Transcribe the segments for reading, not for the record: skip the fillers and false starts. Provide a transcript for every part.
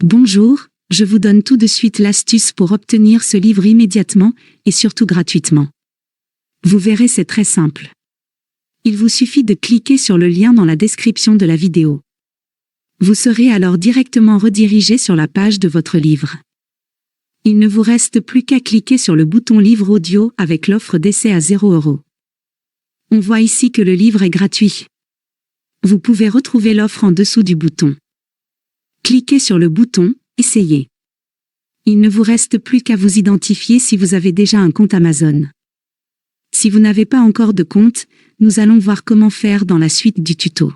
Bonjour, je vous donne tout de suite l'astuce pour obtenir ce livre immédiatement et surtout gratuitement. Vous verrez, c'est très simple. Il vous suffit de cliquer sur le lien dans la description de la vidéo. Vous serez alors directement redirigé sur la page de votre livre. Il ne vous reste plus qu'à cliquer sur le bouton livre audio avec l'offre d'essai à 0 €. On voit ici que le livre est gratuit. Vous pouvez retrouver l'offre en dessous du bouton. Cliquez sur le bouton « Essayez ». Il ne vous reste plus qu'à vous identifier si vous avez déjà un compte Amazon. Si vous n'avez pas encore de compte, nous allons voir comment faire dans la suite du tuto.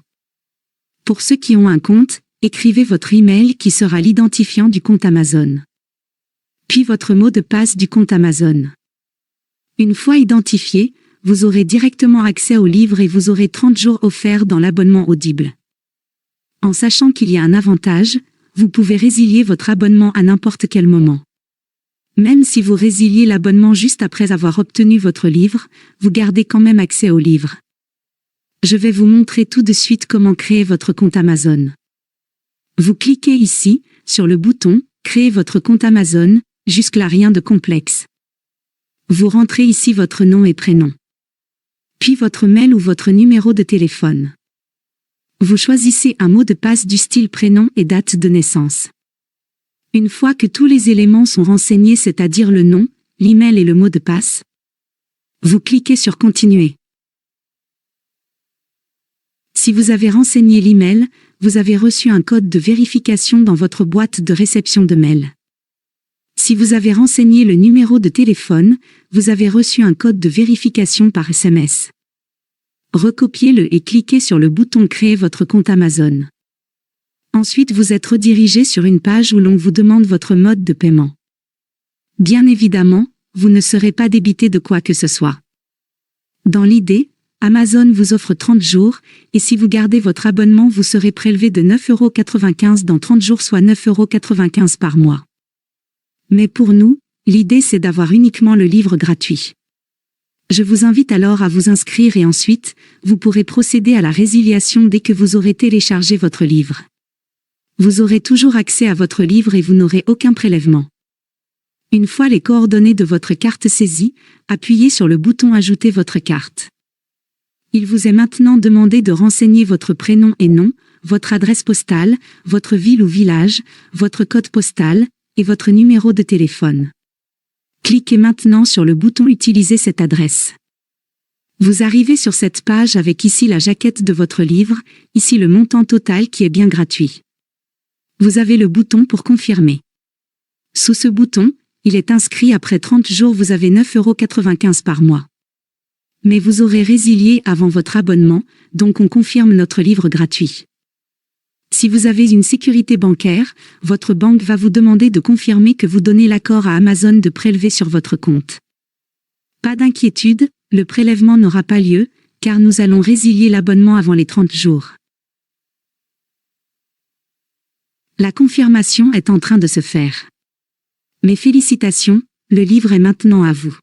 Pour ceux qui ont un compte, écrivez votre email qui sera l'identifiant du compte Amazon. Puis votre mot de passe du compte Amazon. Une fois identifié, vous aurez directement accès au livre et vous aurez 30 jours offerts dans l'abonnement Audible. En sachant qu'il y a un avantage, vous pouvez résilier votre abonnement à n'importe quel moment. Même si vous résiliez l'abonnement juste après avoir obtenu votre livre, vous gardez quand même accès au livre. Je vais vous montrer tout de suite comment créer votre compte Amazon. Vous cliquez ici, sur le bouton « Créer votre compte Amazon », jusque-là rien de complexe. Vous rentrez ici votre nom et prénom. Puis votre mail ou votre numéro de téléphone. Vous choisissez un mot de passe du style prénom et date de naissance. Une fois que tous les éléments sont renseignés, c'est-à-dire le nom, l'email et le mot de passe, vous cliquez sur Continuer. Si vous avez renseigné l'email, vous avez reçu un code de vérification dans votre boîte de réception de mail. Si vous avez renseigné le numéro de téléphone, vous avez reçu un code de vérification par SMS. Recopiez-le et cliquez sur le bouton « Créer votre compte Amazon ». Ensuite vous êtes redirigé sur une page où l'on vous demande votre mode de paiement. Bien évidemment, vous ne serez pas débité de quoi que ce soit. Dans l'idée, Amazon vous offre 30 jours, et si vous gardez votre abonnement vous serez prélevé de 9,95 € dans 30 jours, soit 9,95 € par mois. Mais pour nous, l'idée c'est d'avoir uniquement le livre gratuit. Je vous invite alors à vous inscrire et ensuite, vous pourrez procéder à la résiliation dès que vous aurez téléchargé votre livre. Vous aurez toujours accès à votre livre et vous n'aurez aucun prélèvement. Une fois les coordonnées de votre carte saisies, appuyez sur le bouton « Ajouter votre carte ». Il vous est maintenant demandé de renseigner votre prénom et nom, votre adresse postale, votre ville ou village, votre code postal, et votre numéro de téléphone. Cliquez maintenant sur le bouton « Utiliser cette adresse ». Vous arrivez sur cette page avec ici la jaquette de votre livre, ici le montant total qui est bien gratuit. Vous avez le bouton pour confirmer. Sous ce bouton, il est inscrit après 30 jours vous avez 9,95 € par mois. Mais vous aurez résilié avant votre abonnement, donc on confirme notre livre gratuit. Si vous avez une sécurité bancaire, votre banque va vous demander de confirmer que vous donnez l'accord à Amazon de prélever sur votre compte. Pas d'inquiétude, le prélèvement n'aura pas lieu, car nous allons résilier l'abonnement avant les 30 jours. La confirmation est en train de se faire. Mes félicitations, le livre est maintenant à vous.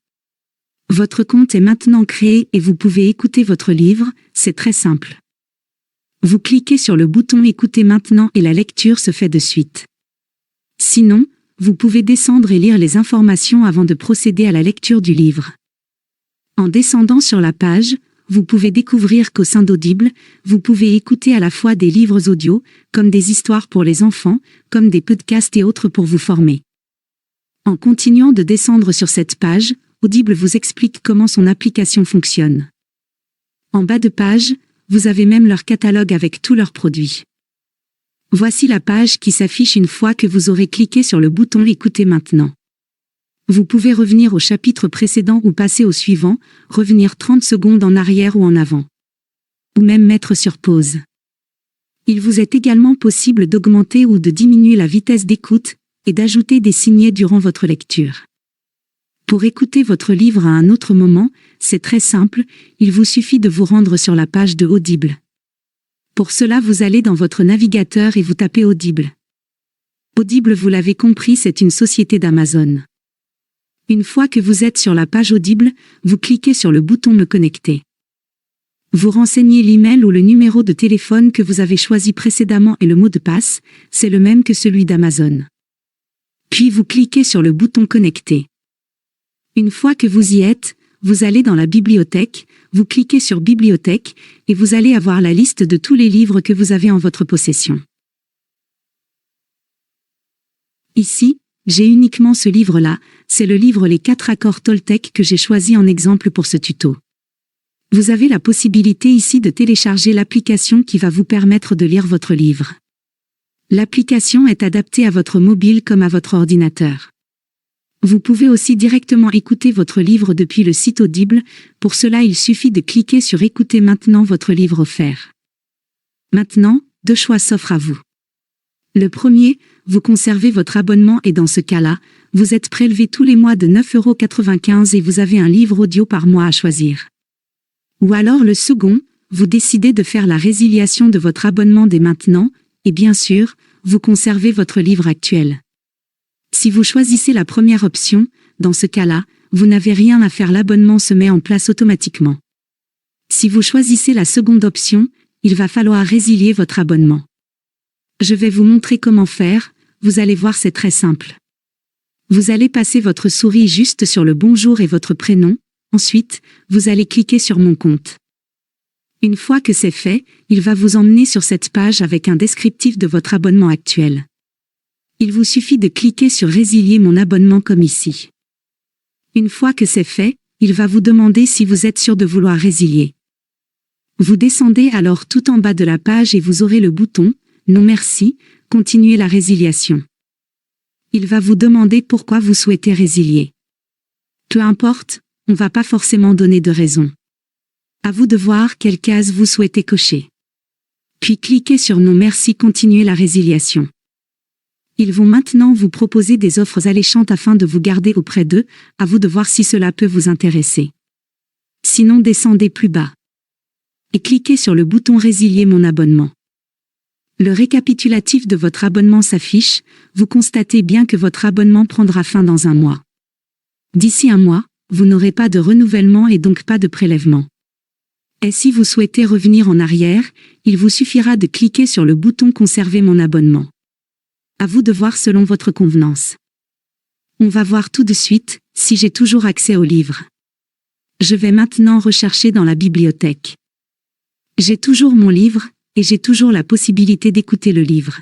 Votre compte est maintenant créé et vous pouvez écouter votre livre, c'est très simple. Vous cliquez sur le bouton « Écoutez maintenant » et la lecture se fait de suite. Sinon, vous pouvez descendre et lire les informations avant de procéder à la lecture du livre. En descendant sur la page, vous pouvez découvrir qu'au sein d'Audible, vous pouvez écouter à la fois des livres audio, comme des histoires pour les enfants, comme des podcasts et autres pour vous former. En continuant de descendre sur cette page, Audible vous explique comment son application fonctionne. En bas de page, vous avez même leur catalogue avec tous leurs produits. Voici la page qui s'affiche une fois que vous aurez cliqué sur le bouton « Écoutez maintenant ». Vous pouvez revenir au chapitre précédent ou passer au suivant, revenir 30 secondes en arrière ou en avant. Ou même mettre sur pause. Il vous est également possible d'augmenter ou de diminuer la vitesse d'écoute, et d'ajouter des signets durant votre lecture. Pour écouter votre livre à un autre moment, c'est très simple, il vous suffit de vous rendre sur la page de Audible. Pour cela vous allez dans votre navigateur et vous tapez Audible. Audible, vous l'avez compris, c'est une société d'Amazon. Une fois que vous êtes sur la page Audible, vous cliquez sur le bouton « Me connecter ». Vous renseignez l'email ou le numéro de téléphone que vous avez choisi précédemment et le mot de passe, c'est le même que celui d'Amazon. Puis vous cliquez sur le bouton Connecter. Une fois que vous y êtes, vous allez dans la bibliothèque, vous cliquez sur Bibliothèque, et vous allez avoir la liste de tous les livres que vous avez en votre possession. Ici, j'ai uniquement ce livre-là, c'est le livre Les 4 accords Toltec que j'ai choisi en exemple pour ce tuto. Vous avez la possibilité ici de télécharger l'application qui va vous permettre de lire votre livre. L'application est adaptée à votre mobile comme à votre ordinateur. Vous pouvez aussi directement écouter votre livre depuis le site Audible, pour cela il suffit de cliquer sur Écoutez maintenant votre livre offert. Maintenant, 2 choix s'offrent à vous. Le premier, vous conservez votre abonnement et dans ce cas-là, vous êtes prélevé tous les mois de 9,95 € et vous avez un livre audio par mois à choisir. Ou alors le second, vous décidez de faire la résiliation de votre abonnement dès maintenant, et bien sûr, vous conservez votre livre actuel. Si vous choisissez la première option, dans ce cas-là, vous n'avez rien à faire, l'abonnement se met en place automatiquement. Si vous choisissez la seconde option, il va falloir résilier votre abonnement. Je vais vous montrer comment faire, vous allez voir c'est très simple. Vous allez passer votre souris juste sur le bonjour et votre prénom, ensuite, vous allez cliquer sur Mon compte. Une fois que c'est fait, il va vous emmener sur cette page avec un descriptif de votre abonnement actuel. Il vous suffit de cliquer sur Résilier mon abonnement comme ici. Une fois que c'est fait, il va vous demander si vous êtes sûr de vouloir résilier. Vous descendez alors tout en bas de la page et vous aurez le bouton « Non merci, continuez la résiliation ». Il va vous demander pourquoi vous souhaitez résilier. Peu importe, on va pas forcément donner de raison. À vous de voir quelle case vous souhaitez cocher. Puis cliquez sur Non merci, continuez la résiliation. Ils vont maintenant vous proposer des offres alléchantes afin de vous garder auprès d'eux, à vous de voir si cela peut vous intéresser. Sinon descendez plus bas. Et cliquez sur le bouton Résilier mon abonnement. Le récapitulatif de votre abonnement s'affiche, vous constatez bien que votre abonnement prendra fin dans un mois. D'ici un mois, vous n'aurez pas de renouvellement et donc pas de prélèvement. Et si vous souhaitez revenir en arrière, il vous suffira de cliquer sur le bouton Conserver mon abonnement. À vous de voir selon votre convenance. On va voir tout de suite si j'ai toujours accès au livre. Je vais maintenant rechercher dans la bibliothèque. J'ai toujours mon livre, et j'ai toujours la possibilité d'écouter le livre.